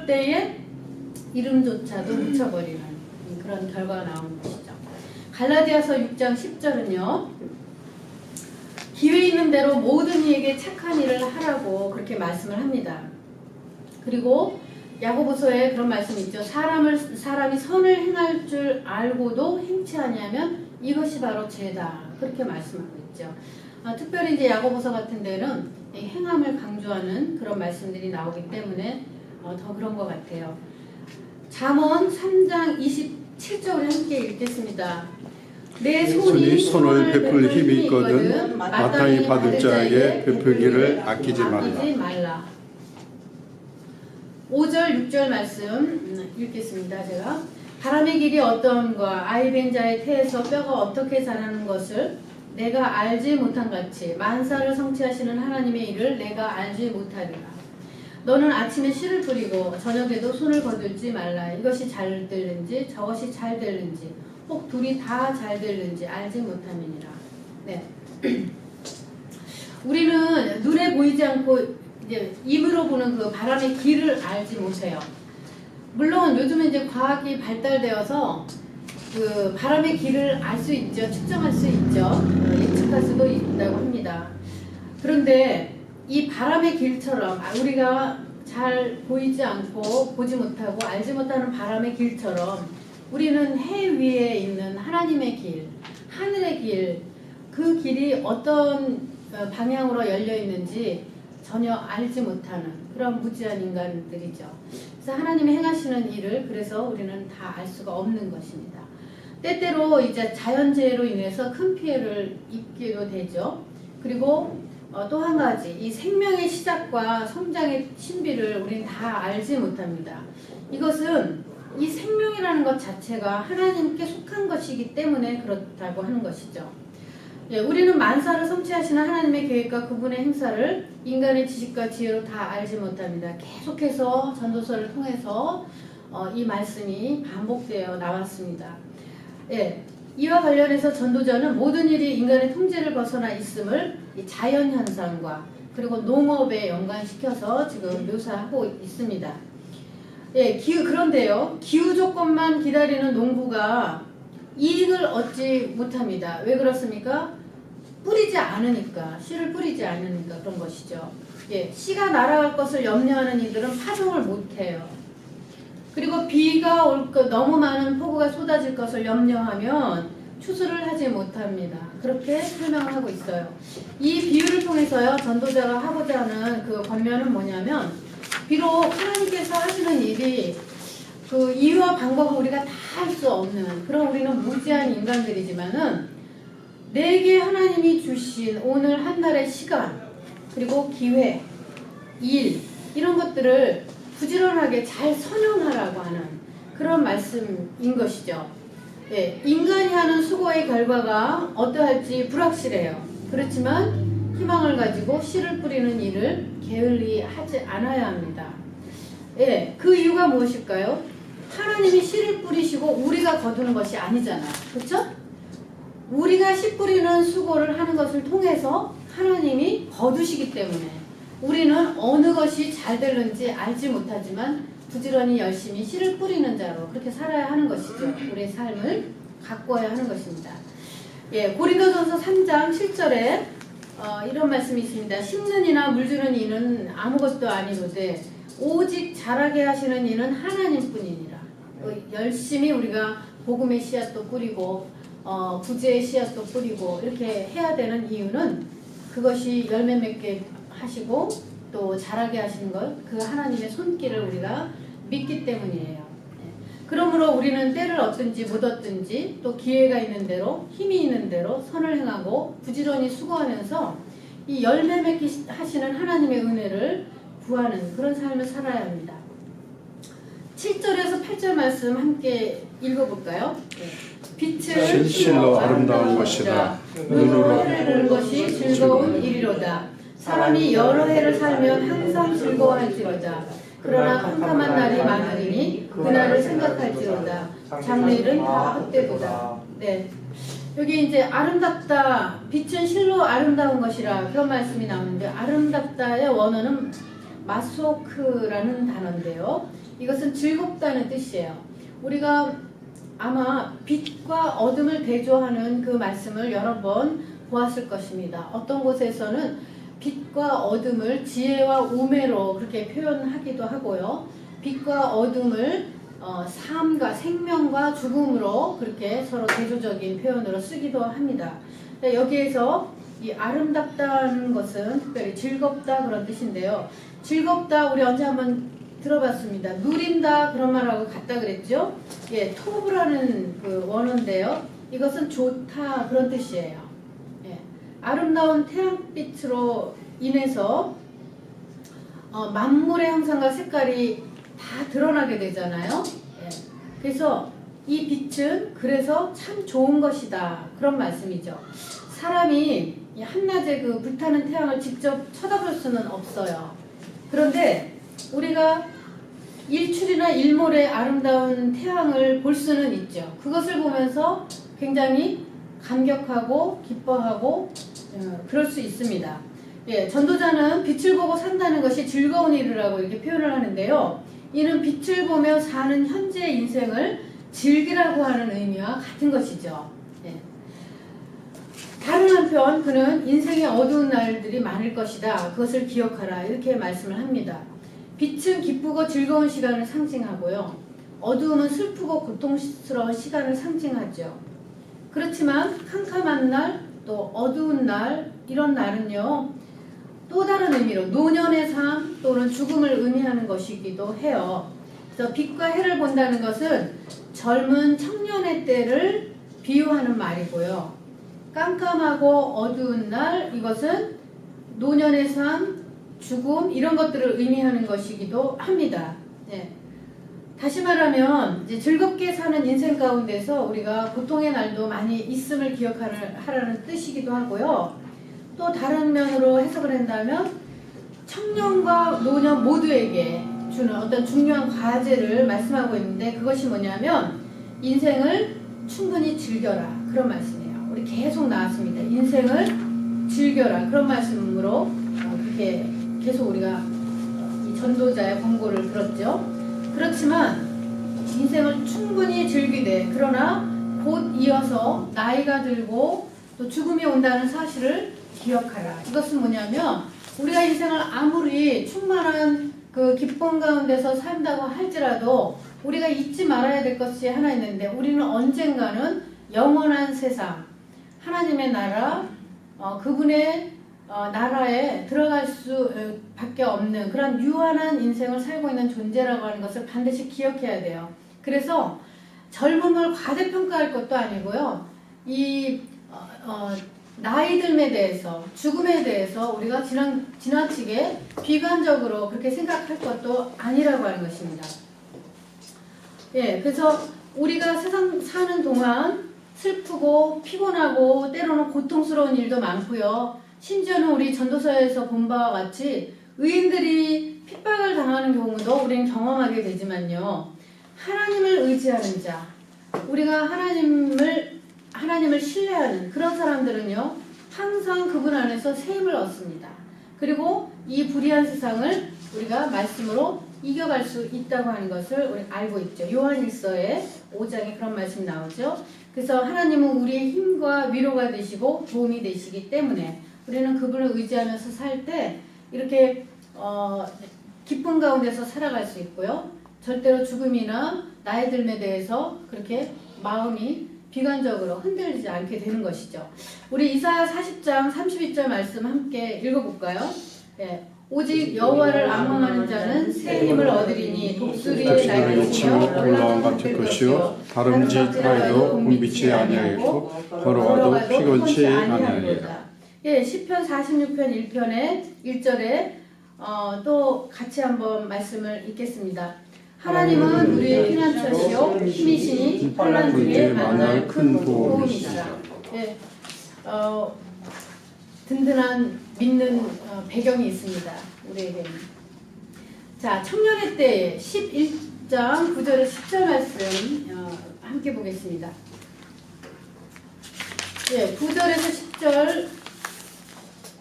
때에 이름조차도 묻혀버리는 그런 결과가 나오는 것이죠. 갈라디아서 6장 10절은요. 기회 있는 대로 모든 이에게 착한 일을 하라고 그렇게 말씀을 합니다. 그리고 야고보서에 그런 말씀이 있죠. 사람이 선을 행할 줄 알고도 행치 아니하면 이것이 바로 죄다. 그렇게 말씀하고 있죠. 특별히 이제 야고보서 같은 데는 행함을 강조하는 그런 말씀들이 나오기 때문에 더 그런 것 같아요. 잠언 3장 27절을 함께 읽겠습니다. 내 손이 손을 베풀 힘이 있거든 마땅히 받을 자에게 베풀기를 아끼지 말라. 5절 6절 말씀 읽겠습니다. 제가 바람의 길이 어떠함과 아이 벤 자의 태에서 뼈가 어떻게 자라는 것을 내가 알지 못한 같이 만사를 성취하시는 하나님의 일을 내가 알지 못하리라. 너는 아침에 씨를 뿌리고 저녁에도 손을 거들지 말라. 이것이 잘 될는지 저것이 잘 될는지 혹 둘이 다 잘 될는지 알지 못함이니라. 네. 우리는 눈에 보이지 않고 이제 입으로 보는 그 바람의 길을 알지 못해요. 물론 요즘에 이제 과학이 발달되어서 그 바람의 길을 알 수 있죠. 측정할 수 있죠. 예측할 수도 있다고 합니다. 그런데 이 바람의 길처럼 우리가 잘 보이지 않고 보지 못하고 알지 못하는 바람의 길처럼 우리는 해 위에 있는 하나님의 길, 하늘의 길, 그 길이 어떤 방향으로 열려 있는지 전혀 알지 못하는 그런 무지한 인간들이죠. 그래서 하나님이 행하시는 일을 그래서 우리는 다 알 수가 없는 것입니다. 때때로 이제 자연재해로 인해서 큰 피해를 입기도 되죠. 그리고 또 한 가지, 이 생명의 시작과 성장의 신비를 우리는 다 알지 못합니다. 이것은 이 생명이라는 것 자체가 하나님께 속한 것이기 때문에 그렇다고 하는 것이죠. 예, 우리는 만사를 성취하시는 하나님의 계획과 그분의 행사를 인간의 지식과 지혜로 다 알지 못합니다. 계속해서 전도서를 통해서 이 말씀이 반복되어 나왔습니다. 예, 이와 관련해서 전도자는 모든 일이 인간의 통제를 벗어나 있음을 이 자연현상과 그리고 농업에 연관시켜서 지금 묘사하고 있습니다. 예, 그런데요, 기후 조건만 기다리는 농부가 이익을 얻지 못합니다. 왜 그렇습니까? 뿌리지 않으니까, 씨를 뿌리지 않으니까 그런 것이죠. 예, 씨가 날아갈 것을 염려하는 이들은 파종을 못해요. 그리고 비가 올 것, 너무 많은 폭우가 쏟아질 것을 염려하면 추수를 하지 못합니다. 그렇게 설명하고 있어요. 이 비유를 통해서요, 전도자가 하고자 하는 그 권면은 뭐냐면, 비록 하나님께서 하시는 일이 그 이유와 방법을 우리가 다 할 수 없는 그런 우리는 무지한 인간들이지만은 내게 하나님이 주신 오늘 한 날의 시간 그리고 기회, 일 이런 것들을 부지런하게 잘 선용하라고 하는 그런 말씀인 것이죠. 예, 인간이 하는 수고의 결과가 어떠할지 불확실해요. 그렇지만 희망을 가지고 씨를 뿌리는 일을 게을리 하지 않아야 합니다. 예, 그 이유가 무엇일까요? 하나님이 씨를 뿌리시고 우리가 거두는 것이 아니잖아요. 그렇죠? 우리가 씨 뿌리는 수고를 하는 것을 통해서 하나님이 거두시기 때문에 우리는 어느 것이 잘 되는지 알지 못하지만 부지런히 열심히 씨를 뿌리는 자로 그렇게 살아야 하는 것이죠. 우리의 삶을 가꿔야 하는 것입니다. 예, 고린도전서 3장 7절에 이런 말씀이 있습니다. 심는 이나 물주는 이는 아무것도 아니로되 오직 자라게 하시는 이는 하나님뿐이니라. 열심히 우리가 복음의 씨앗도 뿌리고 구제의 씨앗도 뿌리고 이렇게 해야 되는 이유는 그것이 열매 맺게 하시고 또 자라게 하신 것, 그 하나님의 손길을 우리가 믿기 때문이에요. 그러므로 우리는 때를 얻든지 못 얻든지 또 기회가 있는 대로 힘이 있는 대로 선을 행하고 부지런히 수고하면서 이 열매 맺게 하시는 하나님의 은혜를 구하는 그런 삶을 살아야 합니다. 7절에서 8절 말씀 함께 읽어볼까요? 빛은 실로 아름다운 것이다. 눈으로 흐르는 것이 즐거운 일이로다. 사람이 여러 해를 살면 항상 즐거워할지로다. 그러나 캄캄한 날이 많으리니 그날을 생각할지로다. 장래일은 다 헛되도다. 네, 여기 이제 아름답다. 빛은 실로 아름다운 것이라 그런 말씀이 나오는데 아름답다의 원어는 마소크라는 단어인데요. 이것은 즐겁다는 뜻이에요. 우리가 아마 빛과 어둠을 대조하는 그 말씀을 여러 번 보았을 것입니다. 어떤 곳에서는 빛과 어둠을 지혜와 우매로 그렇게 표현하기도 하고요. 빛과 어둠을 삶과 생명과 죽음으로 그렇게 서로 대조적인 표현으로 쓰기도 합니다. 여기에서 이 아름답다는 것은 특별히 즐겁다 그런 뜻인데요. 즐겁다 우리 언제 한번 들어봤습니다. 누린다 그런 말하고 같다 그랬죠. 예, 토브라는 그 원어인데요. 이것은 좋다 그런 뜻이에요. 예, 아름다운 태양빛으로 인해서 만물의 형상과 색깔이 다 드러나게 되잖아요. 예, 그래서 이 빛은 그래서 참 좋은 것이다 그런 말씀이죠. 사람이 한낮에 그 불타는 태양을 직접 쳐다볼 수는 없어요. 그런데 우리가 일출이나 일몰의 아름다운 태양을 볼 수는 있죠. 그것을 보면서 굉장히 감격하고 기뻐하고 그럴 수 있습니다. 예, 전도자는 빛을 보고 산다는 것이 즐거운 일이라고 이렇게 표현을 하는데요. 이는 빛을 보며 사는 현재의 인생을 즐기라고 하는 의미와 같은 것이죠. 예. 다른 한편 그는 인생의 어두운 날들이 많을 것이다. 그것을 기억하라. 이렇게 말씀을 합니다. 빛은 기쁘고 즐거운 시간을 상징하고요. 어두움은 슬프고 고통스러운 시간을 상징하죠. 그렇지만 캄캄한 날, 또 어두운 날, 이런 날은요. 또 다른 의미로 노년의 삶 또는 죽음을 의미하는 것이기도 해요. 그래서 빛과 해를 본다는 것은 젊은 청년의 때를 비유하는 말이고요. 깜깜하고 어두운 날, 이것은 노년의 삶, 죽음 이런 것들을 의미하는 것이기도 합니다. 네. 다시 말하면 이제 즐겁게 사는 인생 가운데서 우리가 고통의 날도 많이 있음을 기억하라는 뜻이기도 하고요. 또 다른 면으로 해석을 한다면 청년과 노년 모두에게 주는 어떤 중요한 과제를 말씀하고 있는데 그것이 뭐냐면 인생을 충분히 즐겨라 그런 말씀이에요. 우리 계속 나왔습니다. 인생을 즐겨라 그런 말씀으로 이렇게 계속 우리가 이 전도자의 권고를 들었죠. 그렇지만 인생을 충분히 즐기되 그러나 곧 이어서 나이가 들고 또 죽음이 온다는 사실을 기억하라. 이것은 뭐냐면 우리가 인생을 아무리 충만한 그 기쁨 가운데서 산다고 할지라도 우리가 잊지 말아야 될 것이 하나 있는데 우리는 언젠가는 영원한 세상 하나님의 나라 그분의 나라에 들어갈 수밖에 없는 그런 유한한 인생을 살고 있는 존재라고 하는 것을 반드시 기억해야 돼요. 그래서 젊음을 과대평가할 것도 아니고요. 이 나이 듦에 대해서 죽음에 대해서 우리가 지나치게 비관적으로 그렇게 생각할 것도 아니라고 하는 것입니다. 예, 그래서 우리가 세상 사는 동안 슬프고 피곤하고 때로는 고통스러운 일도 많고요. 심지어는 우리 전도서에서 본 바와 같이 의인들이 핍박을 당하는 경우도 우리는 경험하게 되지만요. 하나님을 의지하는 자, 우리가 하나님을 신뢰하는 그런 사람들은요. 항상 그분 안에서 새 힘을 얻습니다. 그리고 이 불의한 세상을 우리가 말씀으로 이겨갈 수 있다고 하는 것을 우리 알고 있죠. 요한일서의 5장에 그런 말씀이 나오죠. 그래서 하나님은 우리의 힘과 위로가 되시고 도움이 되시기 때문에 우리는 그분을 의지하면서 살 때 이렇게 기쁨 가운데서 살아갈 수 있고요. 절대로 죽음이나 나이 듦에 대해서 그렇게 마음이 비관적으로 흔들리지 않게 되는 것이죠. 우리 이사야 40장 32절 말씀 함께 읽어볼까요? 네. 오직 여호와를 악망하는 자는 새 힘을 얻으리니 독수리의 날개치며 올라와 같을 것이요 다름쥐 타에도 봄빛이 아니하겠고 걸어와도 피곤치 아니하리라. 예, 시편 46편 1편의 1절에 또 같이 한번 말씀을 읽겠습니다. 하나님은 우리의 피난처시요 힘이시니 환난 중에 만날 큰 도움이시라. 예, 든든한 믿는 배경이 있습니다. 우리에게는. 자, 청년의 때에 11장 9절에 10절 말씀 함께 보겠습니다. 예, 9절에서 10절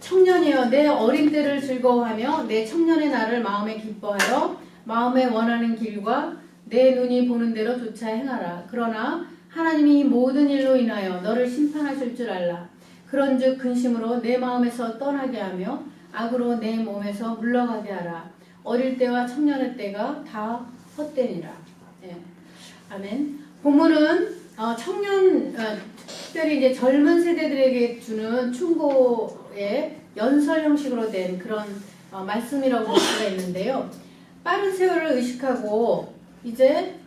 청년이여 내 어린 때를 즐거워하며 내 청년의 날을 마음에 기뻐하여 마음에 원하는 길과 내 눈이 보는 대로 조차 행하라. 그러나 하나님이 모든 일로 인하여 너를 심판하실 줄 알라. 그런즉 근심으로 내 마음에서 떠나게 하며 악으로 내 몸에서 물러가게 하라. 어릴 때와 청년의 때가 다 헛되니라. 예. 아멘. 본문은 특별히 이제 젊은 세대들에게 주는 충고의 연설 형식으로 된 그런 말씀이라고 볼 수가 있는데요. 빠른 세월을 의식하고 이제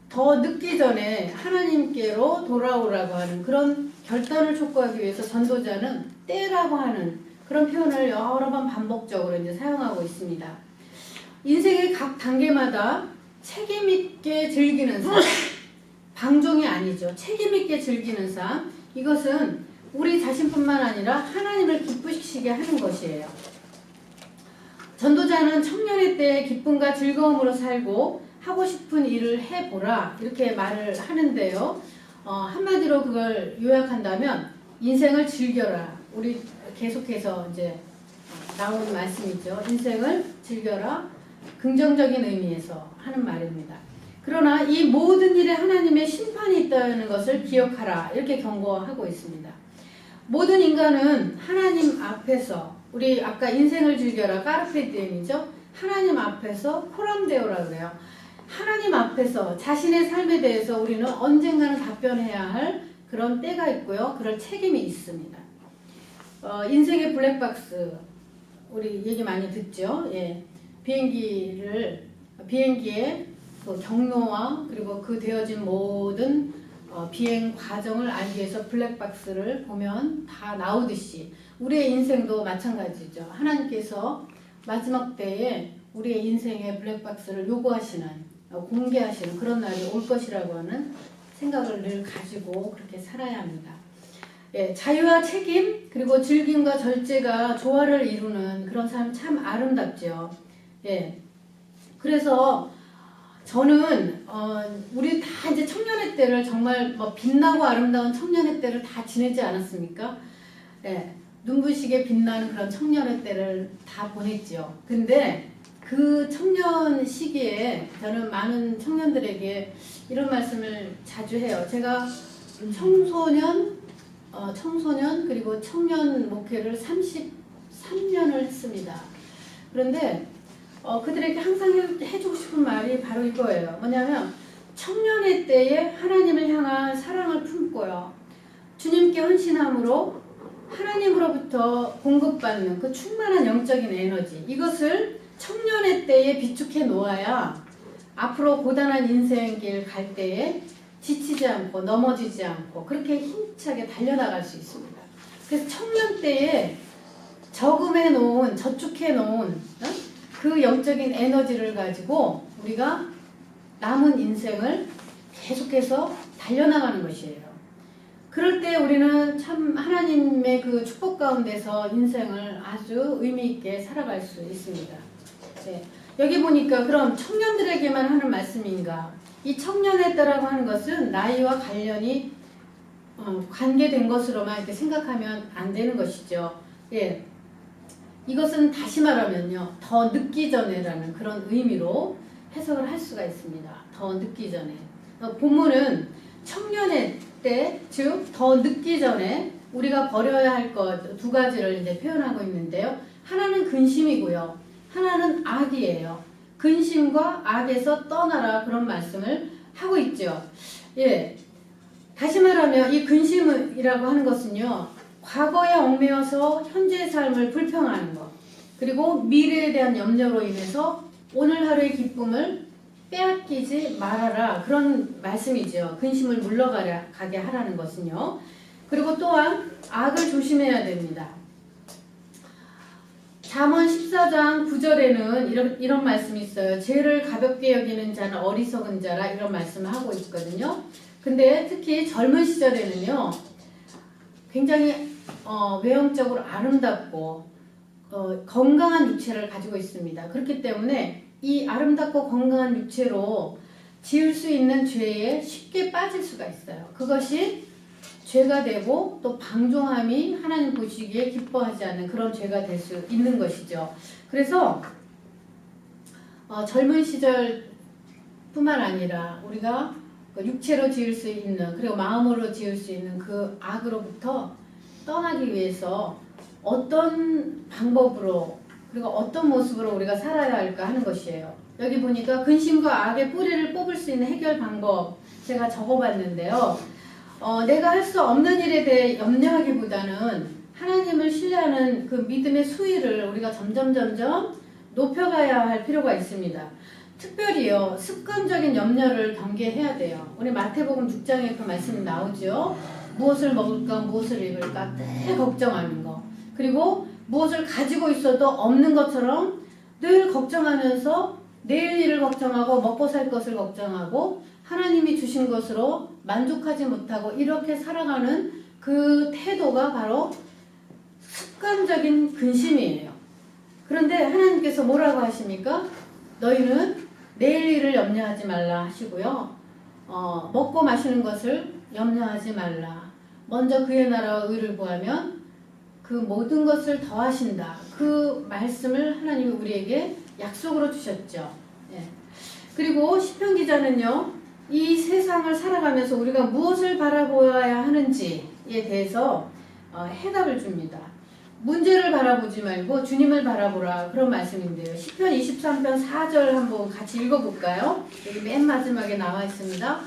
더 늦기 전에 하나님께로 돌아오라고 하는 그런 결단을 촉구하기 위해서 전도자는 때라고 하는 그런 표현을 여러 번 반복적으로 이제 사용하고 있습니다. 인생의 각 단계마다 책임 있게 즐기는 삶, 방종이 아니죠. 책임 있게 즐기는 삶, 이것은 우리 자신뿐만 아니라 하나님을 기쁘시게 하는 것이에요. 전도자는 청년의 때에 기쁨과 즐거움으로 살고 하고 싶은 일을 해보라 이렇게 말을 하는데요. 한마디로 그걸 요약한다면 인생을 즐겨라. 우리 계속해서 이제 나오는 말씀이죠. 인생을 즐겨라. 긍정적인 의미에서 하는 말입니다. 그러나 이 모든 일에 하나님의 심판이 있다는 것을 기억하라 이렇게 경고하고 있습니다. 모든 인간은 하나님 앞에서 우리 아까 인생을 즐겨라 까르페 디엠이죠. 하나님 앞에서 코람데오라 그래요. 하나님 앞에서 자신의 삶에 대해서 우리는 언젠가는 답변해야 할 그런 때가 있고요. 그럴 책임이 있습니다. 인생의 블랙박스 우리 얘기 많이 듣죠. 예. 비행기의 그 경로와 그리고 그 되어진 모든 비행 과정을 알기 위해서 블랙박스를 보면 다 나오듯이 우리의 인생도 마찬가지죠. 하나님께서 마지막 때에 우리의 인생의 블랙박스를 요구하시는 공개하시는 그런 날이 올 것이라고 하는 생각을 늘 가지고 그렇게 살아야 합니다. 예, 자유와 책임 그리고 즐김과 절제가 조화를 이루는 그런 삶 참 아름답죠. 예, 그래서 저는 우리 다 이제 청년의 때를 정말 빛나고 아름다운 청년의 때를 다 지내지 않았습니까? 예, 눈부시게 빛나는 그런 청년의 때를 다 보냈죠. 근데 그 청년 시기에 저는 많은 청년들에게 이런 말씀을 자주 해요. 제가 청소년 그리고 청년 목회를 33년을 했습니다. 그런데 그들에게 항상 해주고 싶은 말이 바로 이거예요. 뭐냐면 청년의 때에 하나님을 향한 사랑을 품고요. 주님께 헌신함으로 하나님으로부터 공급받는 그 충만한 영적인 에너지 이것을 청년의 때에 비축해 놓아야 앞으로 고단한 인생길 갈 때에 지치지 않고 넘어지지 않고 그렇게 힘차게 달려나갈 수 있습니다. 그래서 청년 때에 저금해 놓은 저축해 놓은 그 영적인 에너지를 가지고 우리가 남은 인생을 계속해서 달려나가는 것이에요. 그럴 때 우리는 참 하나님의 그 축복 가운데서 인생을 아주 의미 있게 살아갈 수 있습니다. 네. 여기 보니까 그럼 청년들에게만 하는 말씀인가? 이 청년의 때라고 하는 것은 나이와 관련이 관계된 것으로만 이렇게 생각하면 안 되는 것이죠. 예. 이것은 다시 말하면요. 더 늦기 전에라는 그런 의미로 해석을 할 수가 있습니다. 더 늦기 전에. 본문은 청년의 때, 즉 더 늦기 전에 우리가 버려야 할 것 두 가지를 이제 표현하고 있는데요. 하나는 근심이고요. 하나는 악이에요. 근심과 악에서 떠나라 그런 말씀을 하고 있죠. 예. 다시 말하면 이 근심이라고 하는 것은요. 과거에 얽매여서 현재의 삶을 불평하는 것 그리고 미래에 대한 염려로 인해서 오늘 하루의 기쁨을 빼앗기지 말아라 그런 말씀이죠. 근심을 물러가게 하라는 것은요. 그리고 또한 악을 조심해야 됩니다. 잠언 14장 9절에는 이런 말씀이 있어요. 죄를 가볍게 여기는 자는 어리석은 자라 이런 말씀을 하고 있거든요. 근데 특히 젊은 시절에는요. 굉장히 외형적으로 아름답고 건강한 육체를 가지고 있습니다. 그렇기 때문에 이 아름답고 건강한 육체로 지을 수 있는 죄에 쉽게 빠질 수가 있어요. 그것이 죄가 되고 또 방종함이 하나님 보시기에 기뻐하지 않는 그런 죄가 될 수 있는 것이죠. 그래서 젊은 시절뿐만 아니라 우리가 육체로 지을 수 있는 그리고 마음으로 지을 수 있는 그 악으로부터 떠나기 위해서 어떤 방법으로 그리고 어떤 모습으로 우리가 살아야 할까 하는 것이에요. 여기 보니까 근심과 악의 뿌리를 뽑을 수 있는 해결 방법 제가 적어봤는데요. 내가 할 수 없는 일에 대해 염려하기보다는 하나님을 신뢰하는 그 믿음의 수위를 우리가 점점 높여가야 할 필요가 있습니다. 특별히요, 습관적인 염려를 경계해야 돼요. 우리 마태복음 6장에 그 말씀이 나오죠. 무엇을 먹을까, 무엇을 입을까 늘 걱정하는 거. 그리고 무엇을 가지고 있어도 없는 것처럼 늘 걱정하면서 내일 일을 걱정하고 먹고 살 것을 걱정하고 하나님이 주신 것으로 만족하지 못하고 이렇게 살아가는 그 태도가 바로 습관적인 근심이에요. 그런데 하나님께서 뭐라고 하십니까? 너희는 내일 일을 염려하지 말라 하시고요. 먹고 마시는 것을 염려하지 말라. 먼저 그의 나라와 의를 구하면 그 모든 것을 더하신다. 그 말씀을 하나님이 우리에게 약속으로 주셨죠. 예. 그리고 시편 기자는요, 이 세상을 살아가면서 우리가 무엇을 바라보아야 하는지에 대해서 해답을 줍니다. 문제를 바라보지 말고 주님을 바라보라, 그런 말씀인데요. 시편 23편 4절 한번 같이 읽어볼까요? 여기 맨 마지막에 나와 있습니다.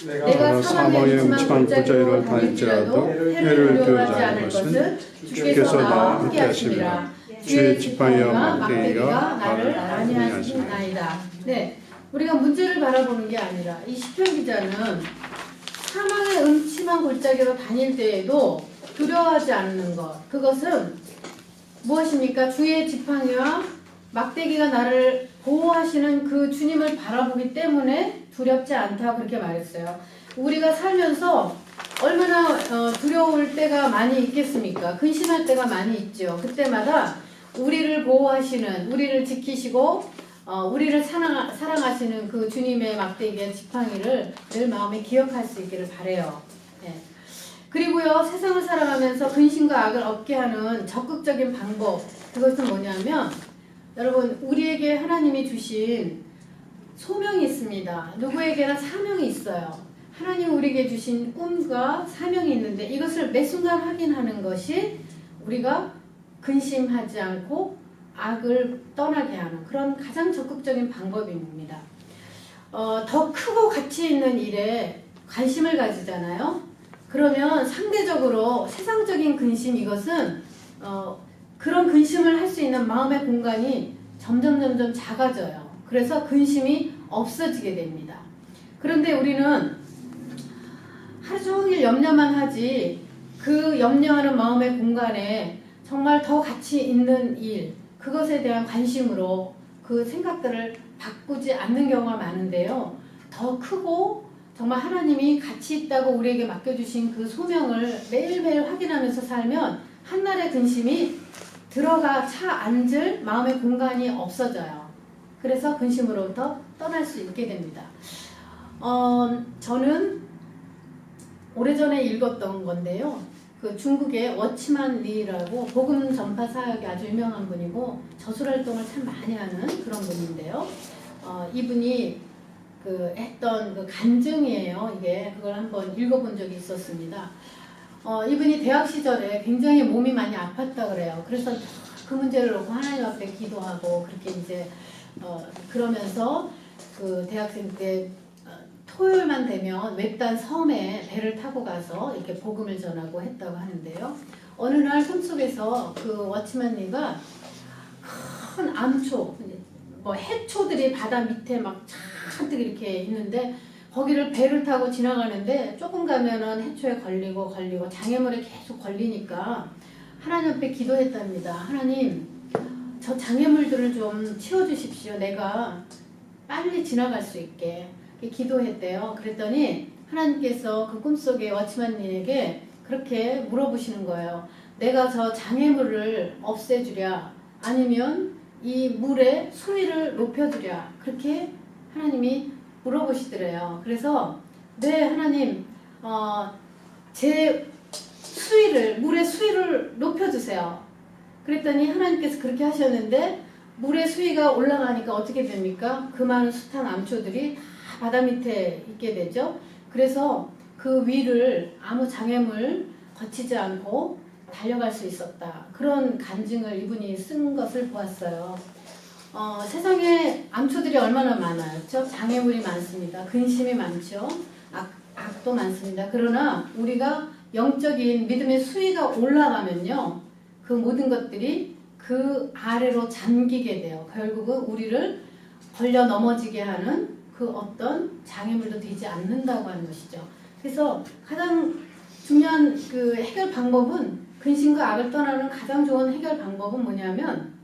내가 사망의 음침한 골짜기로 다닐지라도 해를 두려워하지 않을 것은 주께서 나와 함께 하시니라. 주의 지팡이와 막대기가 나를 안위하시나이다. 네, 우리가 문제를 바라보는 게 아니라 이 시편 기자는 사망의 음침한 골짜기로 다닐 때에도 두려워하지 않는 것, 그것은 무엇입니까? 주의 지팡이와 막대기가 나를 보호하시는 그 주님을 바라보기 때문에 두렵지 않다고 그렇게 말했어요. 우리가 살면서 얼마나 두려울 때가 많이 있겠습니까? 근심할 때가 많이 있죠. 그때마다 우리를 보호하시는, 우리를 지키시고 우리를 사랑하시는 그 주님의 막대기와 지팡이를 늘 마음에 기억할 수 있기를 바라요. 네. 그리고요, 세상을 살아가면서 근심과 악을 없게 하는 적극적인 방법, 그것은 뭐냐면 여러분, 우리에게 하나님이 주신 소명이 있습니다. 누구에게나 사명이 있어요. 하나님 우리에게 주신 꿈과 사명이 있는데 이것을 매 순간 확인하는 것이 우리가 근심하지 않고 악을 떠나게 하는 그런 가장 적극적인 방법입니다. 더 크고 가치 있는 일에 관심을 가지잖아요. 그러면 상대적으로 세상적인 근심, 이것은 그런 근심을 할 수 있는 마음의 공간이 점점 작아져요. 그래서 근심이 없어지게 됩니다. 그런데 우리는 하루 종일 염려만 하지 그 염려하는 마음의 공간에 정말 더 가치 있는 일, 그것에 대한 관심으로 그 생각들을 바꾸지 않는 경우가 많은데요. 더 크고 정말 하나님이 가치 있다고 우리에게 맡겨주신 그 소명을 매일매일 확인하면서 살면 한날의 근심이 들어가 차 앉을 마음의 공간이 없어져요. 그래서 근심으로부터 떠날 수 있게 됩니다. 저는 오래전에 읽었던 건데요. 그 중국의 워치만 리라고 복음 전파 사역이 아주 유명한 분이고 저술활동을 참 많이 하는 그런 분인데요. 이분이 했던 그 간증이에요. 이게 그걸 한번 읽어본 적이 있었습니다. 이분이 대학 시절에 굉장히 몸이 많이 아팠다 그래요. 그래서 그 문제를 놓고 하나님 앞에 기도하고 그렇게 이제 그러면서 그 대학생 때 토요일만 되면 외딴 섬에 배를 타고 가서 이렇게 복음을 전하고 했다고 하는데요. 어느 날 꿈속에서 그 워치맨리가 큰 암초, 해초들이 바다 밑에 막 잔뜩 이렇게 있는데 거기를 배를 타고 지나가는데 조금 가면은 해초에 걸리고 장애물에 계속 걸리니까 하나님 앞에 기도했답니다. 하나님, 저 장애물들을 좀 치워주십시오. 내가 빨리 지나갈 수 있게. 기도했대요. 그랬더니 하나님께서 그 꿈속에 워치맨님에게 그렇게 물어보시는 거예요. 내가 저 장애물을 없애주랴, 아니면 이 물의 수위를 높여주랴, 그렇게 하나님이 물어보시더래요. 그래서 네, 하나님, 제 물의 수위를 높여주세요. 그랬더니 하나님께서 그렇게 하셨는데 물의 수위가 올라가니까 어떻게 됩니까? 그 많은 숱한 암초들이 다 바다 밑에 있게 되죠. 그래서 그 위를 아무 장애물 거치지 않고 달려갈 수 있었다. 그런 간증을 이분이 쓴 것을 보았어요. 세상에 암초들이 얼마나 많아요. 그렇죠? 장애물이 많습니다. 근심이 많죠. 악도 많습니다. 그러나 우리가 영적인 믿음의 수위가 올라가면요. 그 모든 것들이 그 아래로 잠기게 돼요. 결국은 우리를 걸려 넘어지게 하는 그 어떤 장애물도 되지 않는다고 하는 것이죠. 그래서 가장 중요한 그 해결 방법은 근심과 악을 떠나는 가장 좋은 해결 방법은 뭐냐면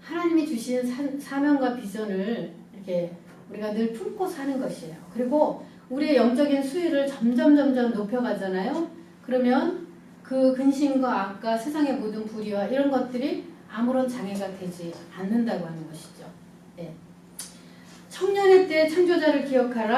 하나님이 주신 사명과 비전을 이렇게 우리가 늘 품고 사는 것이에요. 그리고 우리의 영적인 수위를 점점 높여가잖아요. 그러면 그 근심과 악과 세상의 모든 불의와 이런 것들이 아무런 장애가 되지 않는다고 하는 것이죠. 네. 청년의 때 창조자를 기억하라.